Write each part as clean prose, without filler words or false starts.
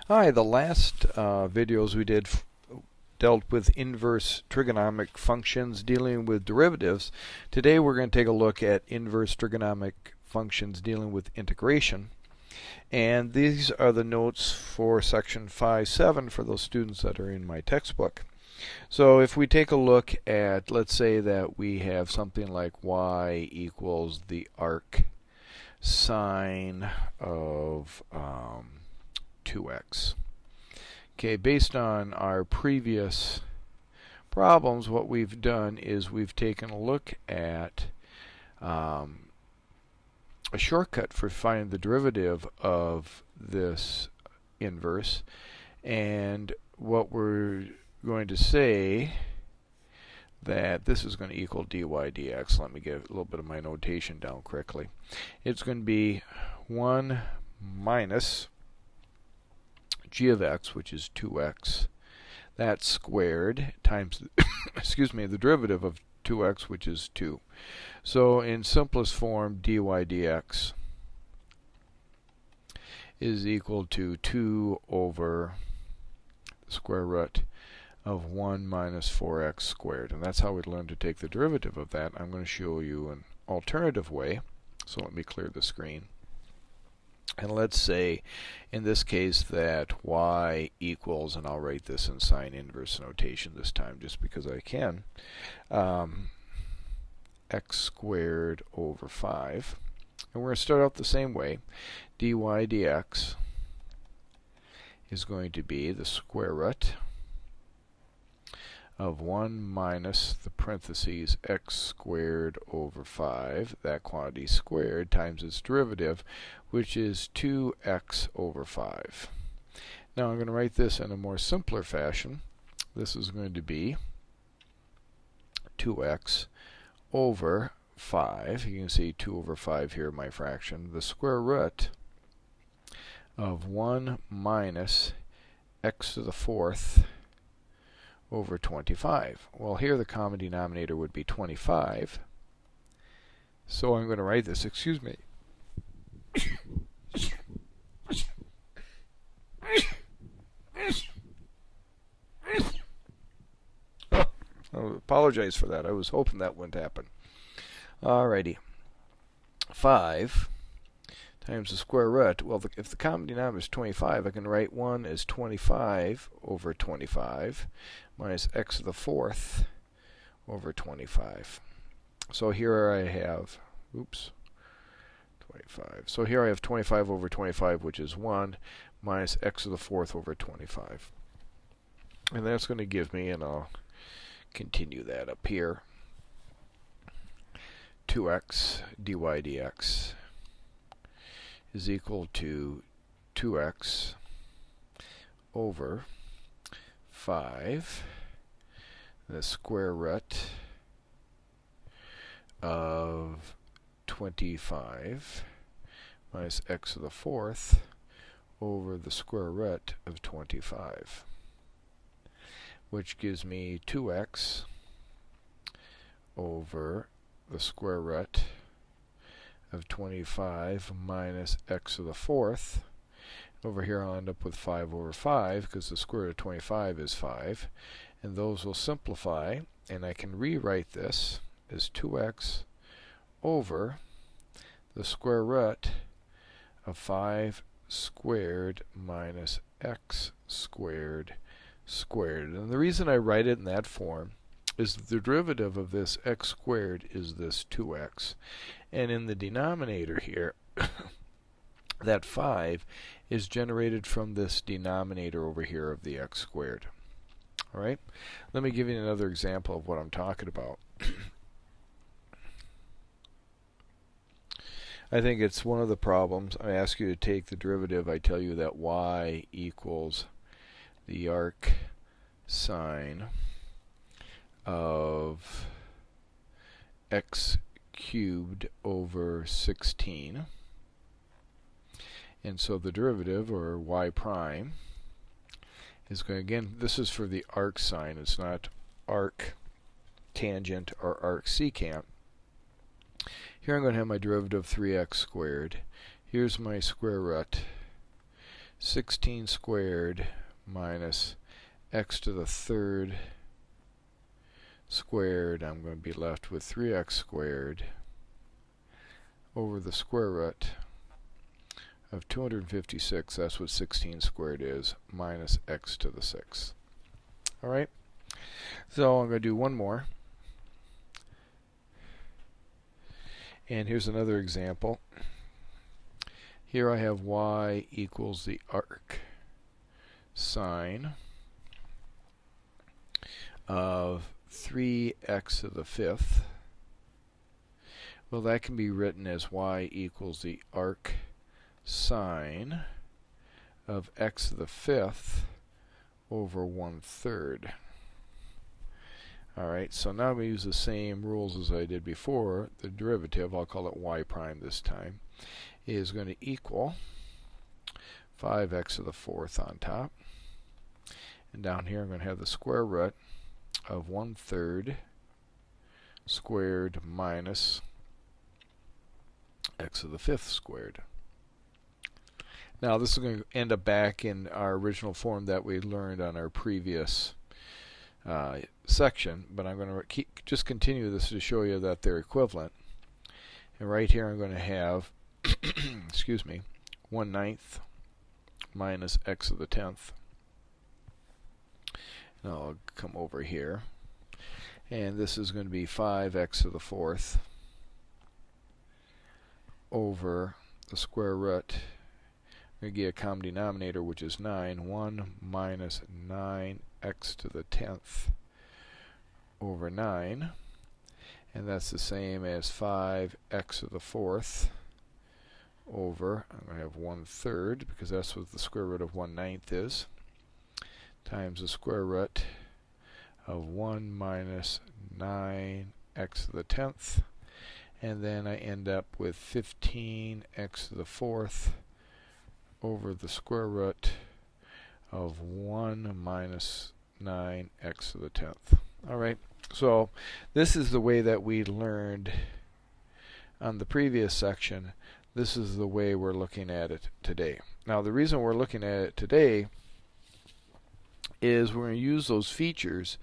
Hi, the last videos we did dealt with inverse trigonomic functions dealing with derivatives. Today we're going to take a look at inverse trigonomic functions dealing with integration. And these are the notes for section 5.7 for those students that are in my textbook. So if we take a look at, let's say that we have something like y equals the arc sine of 2x. Okay, based on our previous problems, what we've done is we've taken a look at a shortcut for finding the derivative of this inverse, and what we're going to say that this is going to equal dy dx. Let me get a little bit of my notation down quickly. It's going to be 1 minus g of x, which is 2x, that squared times excuse me, the derivative of 2x, which is 2. So in simplest form, dy dx is equal to 2 over the square root of 1 minus 4x squared. And that's how we learn to take the derivative of that. I'm going to show you an alternative way. So let me clear the screen. And let's say, in this case, that y equals, and I'll write this in sine inverse notation this time just because I can, x squared over 5. And we're going to start out the same way. Dy dx is going to be the square root of 1 minus the parentheses x squared over 5, that quantity squared, times its derivative, which is 2x over 5. Now I'm going to write this in a more simpler fashion. This is going to be 2x over 5. You can see 2 over 5 here in my fraction. The square root of 1 minus x to the 4th over 25. Well, here the common denominator would be 25. So I'm going to write this, excuse me. I apologize for that. I was hoping that wouldn't happen. Alrighty. 5 times the square root. Well, if the common denominator is 25, I can write 1 as 25 over 25 minus x to the 4th over 25. So here I have, 25. So here I have 25 over 25, which is 1, minus x to the 4th over 25. And that's going to give me, and I'll continue that up here, 2x dy dx is equal to 2x over 5, the square root of 25 minus x to the 4th over the square root of 25, which gives me 2x over the square root of 25 minus x to the 4th. Over here I'll end up with 5 over 5 because the square root of 25 is 5. And those will simplify, and I can rewrite this as 2x over the square root of 5 squared minus x squared squared. And the reason I write it in that form is the derivative of this x squared is this 2x. And in the denominator here, that 5 is generated from this denominator over here of the x squared. Alright? Let me give you another example of what I'm talking about. I think it's one of the problems. I ask you to take the derivative. I tell you that y equals the arc sine of x cubed over 16. And so the derivative, or y prime, is going, again, this is for the arc sine. It's not arc tangent or arc secant. Here I'm going to have my derivative of 3x squared. Here's my square root. 16 squared minus x to the third squared. I'm going to be left with 3x squared over the square root of 256, that's what 16 squared is, minus x to the 6th. Alright, so I'm going to do one more. And here's another example. Here I have y equals the arc sine of 3x to the 5th. Well, that can be written as y equals the arc sine of x to the 5th over 1/3. Alright, so now I'm going to use the same rules as I did before. The derivative, I'll call it y prime this time, is going to equal 5x to the 4th on top. And down here I'm going to have the square root of 1/3 squared minus x to the 5th squared. Now this is going to end up back in our original form that we learned on our previous section, but I'm going to just continue this to show you that they're equivalent. And right here I'm going to have excuse me, 1/9 minus x to the 10th. Now I'll come over here, and this is going to be 5x to the 4th over the square root. I'm going to get a common denominator, which is 9. 1 minus 9x to the 10th over 9. And that's the same as 5x to the 4th over, I'm going to have 1/3, because that's what the square root of 1/9 is, times the square root of 1 minus 9x to the 10th. And then I end up with 15x to the 4th over the square root of 1 minus 9x to the 10th. Alright, so this is the way that we learned on the previous section. This is the way we're looking at it today. Now the reason we're looking at it today is we're going to use those features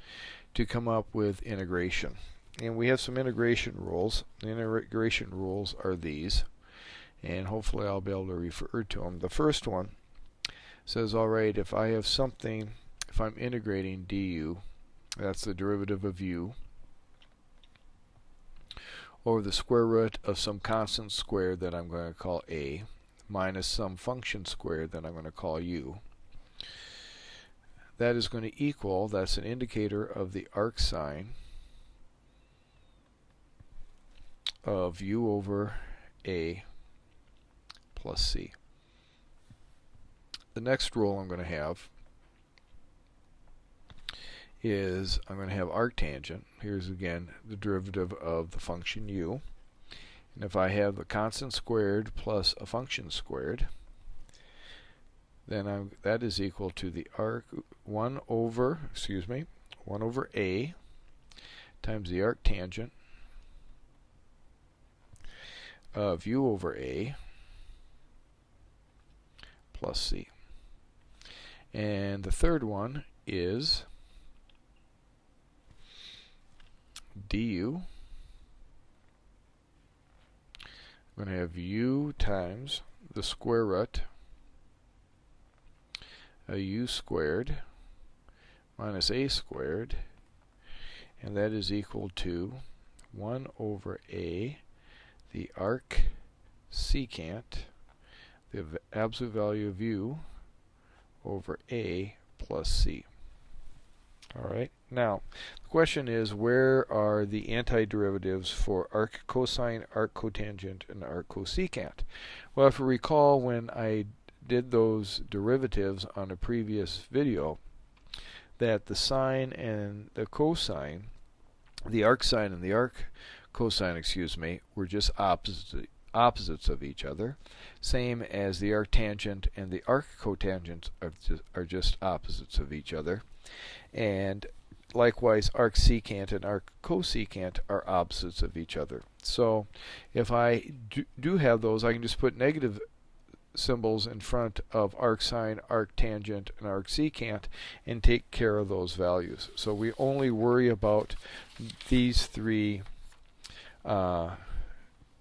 to come up with integration. And we have some integration rules. The integration rules are these, and hopefully I'll be able to refer to them. The first one says, alright, if I have something, if I'm integrating du, that's the derivative of u, over the square root of some constant squared that I'm going to call a, minus some function squared that I'm going to call u, that is going to equal, that's an indicator of the arc sine of u over a plus c. The next rule I'm going to have is I'm going to have arctangent. Here's again the derivative of the function u. And if I have the constant squared plus a function squared, then that is equal to the arc 1 over a times the arctangent of u over a plus c. And the third one is du. I'm going to have u times the square root of u squared minus a squared, and that is equal to 1 over a, the arc secant, the absolute value of u over a plus c. Alright, now the question is, where are the antiderivatives for arc cosine, arc cotangent, and arc cosecant? Well, if you recall, when I did those derivatives on a previous video, that the sine and the cosine, the arc sine and the arc cosine, excuse me, were just opposites of each other, same as the arctangent and the arc cotangent are just opposites of each other, and likewise arc secant and arc cosecant are opposites of each other. So if I do have those, I can just put negative symbols in front of arcsine, arctangent, and arcsecant and take care of those values. So we only worry about these three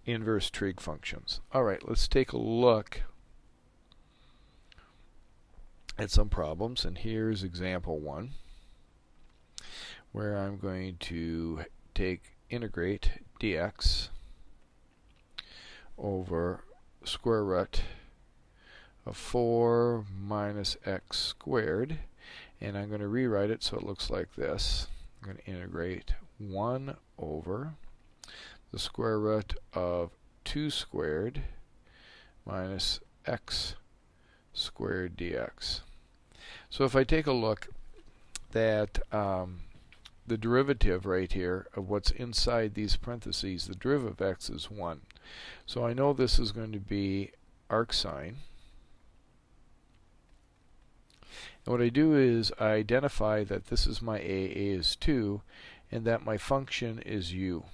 inverse trig functions. All right, let's take a look at some problems. And here's example 1, where I'm going to integrate dx over square root of 4 minus x squared, and I'm going to rewrite it so it looks like this. I'm going to integrate 1 over the square root of 2 squared minus x squared dx. So if I take a look at the derivative right here of what's inside these parentheses, the derivative of x is 1. So I know this is going to be arcsine. And what I do is I identify that this is my a is 2, and that my function is u.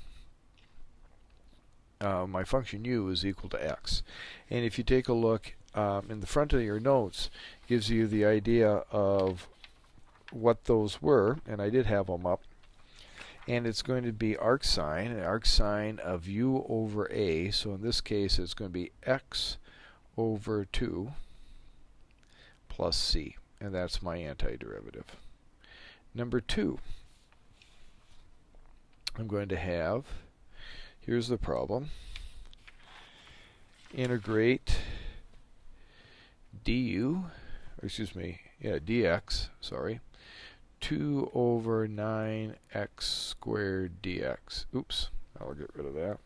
My function u is equal to x. And if you take a look in the front of your notes, it gives you the idea of what those were, and I did have them up. And it's going to be arcsine of u over a. So in this case, it's going to be x over 2 plus c. And that's my antiderivative. Number 2, I'm going to have, here's the problem, integrate dx, 2 over 9x squared dx. Oops, I'll get rid of that.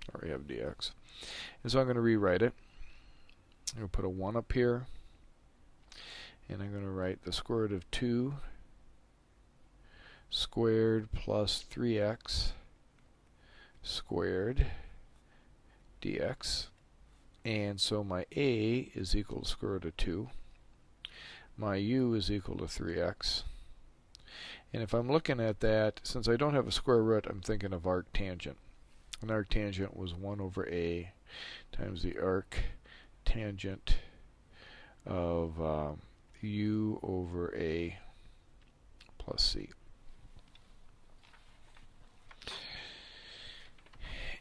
I already have dx. And so I'm going to rewrite it. I'm going to put a 1 up here. And I'm going to write the square root of 2 squared plus 3x squared dx. And so my a is equal to square root of 2. My u is equal to 3x. And if I'm looking at that, since I don't have a square root, I'm thinking of arctangent. And arctangent was 1 over a times the arctangent of u over a plus c.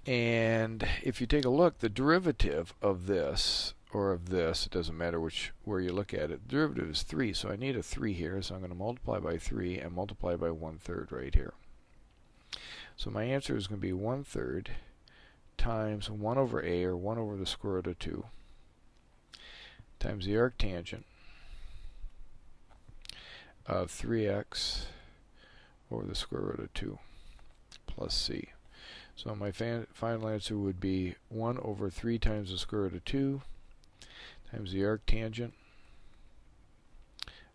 And if you take a look, the derivative of this, or of this, it doesn't matter where you look at it, the derivative is 3, so I need a 3 here, so I'm going to multiply by 3 and multiply by 1/3 right here. So my answer is going to be 1/3 times 1 over a, or 1 over the square root of 2, times the arctangent of 3x over the square root of 2 plus c. So my final answer would be 1 over 3 times the square root of 2 times the arctangent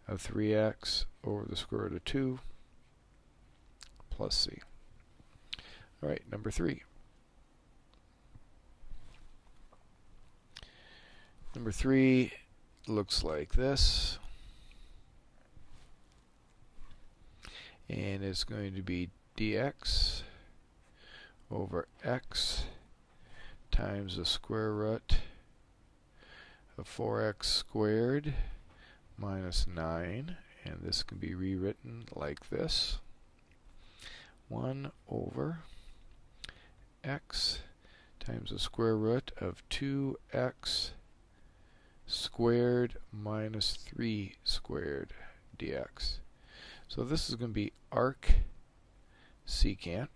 of 3x over the square root of 2 plus c. All right, number 3. Number 3 looks like this. And it's going to be dx over x times the square root of 4x squared minus 9. And this can be rewritten like this. 1 over x times the square root of 2x squared minus 3 squared dx. So this is going to be arcsecant.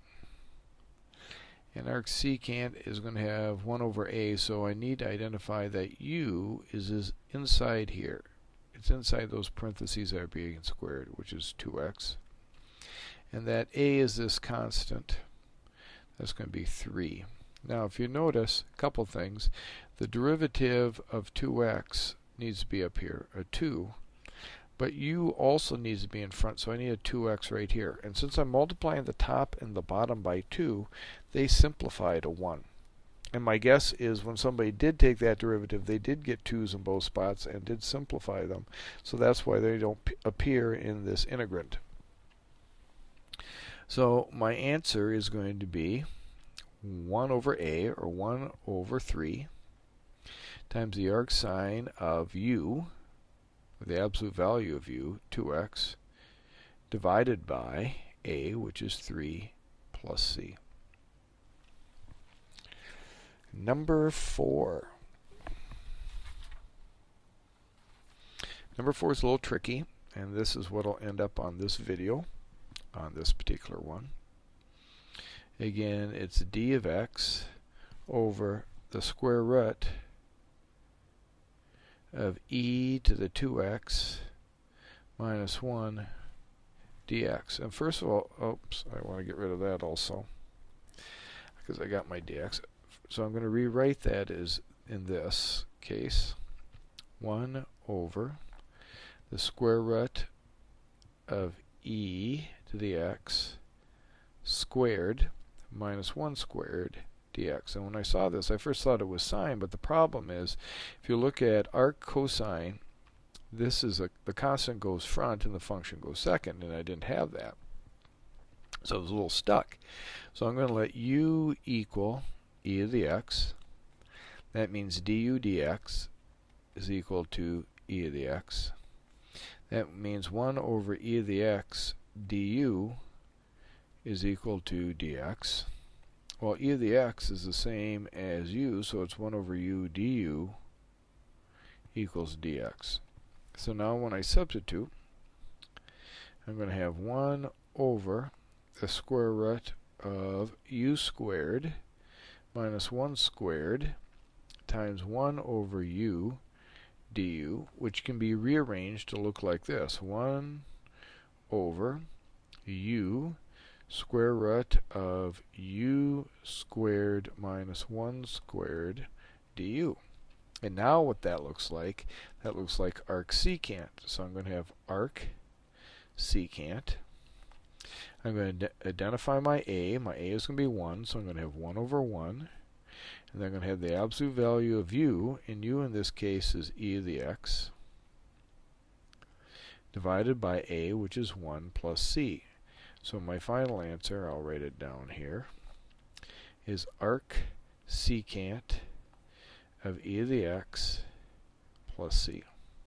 And arcsecant is going to have 1 over a, so I need to identify that u is inside here. It's inside those parentheses that are being squared, which is 2x. And that a is this constant. That's going to be 3. Now, if you notice a couple things, the derivative of 2x needs to be up here, a 2. But u also needs to be in front, so I need a 2x right here. And since I'm multiplying the top and the bottom by 2, they simplify to 1. And my guess is when somebody did take that derivative, they did get 2's in both spots and did simplify them. So that's why they don't appear in this integrand. So my answer is going to be 1 over a, or 1 over 3, times the arc sine of u, the absolute value of u, 2x, divided by a, which is 3 plus c. Number 4. Number 4 is a little tricky, and this is what will end up on this video, on this particular one. Again, it's d of x over the square root of e to the 2x minus 1 dx. And first of all, oops, I want to get rid of that also, because I got my dx. So I'm going to rewrite that as, in this case, 1 over the square root of e to the x squared minus 1 squared dx. And when I saw this, I first thought it was sine, but the problem is, if you look at arc cosine, this is the constant goes front and the function goes second, and I didn't have that. So I was a little stuck. So I'm going to let u equal e to the x. That means du dx is equal to e to the x. That means 1 over e to the x du is equal to dx. Well, e to the x is the same as u, so it's 1 over u du equals dx. So now when I substitute, I'm going to have 1 over the square root of u squared minus 1 squared times 1 over u du, which can be rearranged to look like this. 1 over u square root of u squared minus 1 squared du. And now what that looks like arc secant. So I'm going to have arc secant. I'm going to identify my a. My a is going to be 1, so I'm going to have 1 over 1. And then I'm going to have the absolute value of u, and u in this case is e to the x, divided by a, which is 1 plus c. So my final answer, I'll write it down here, is arc secant of e to the x plus c.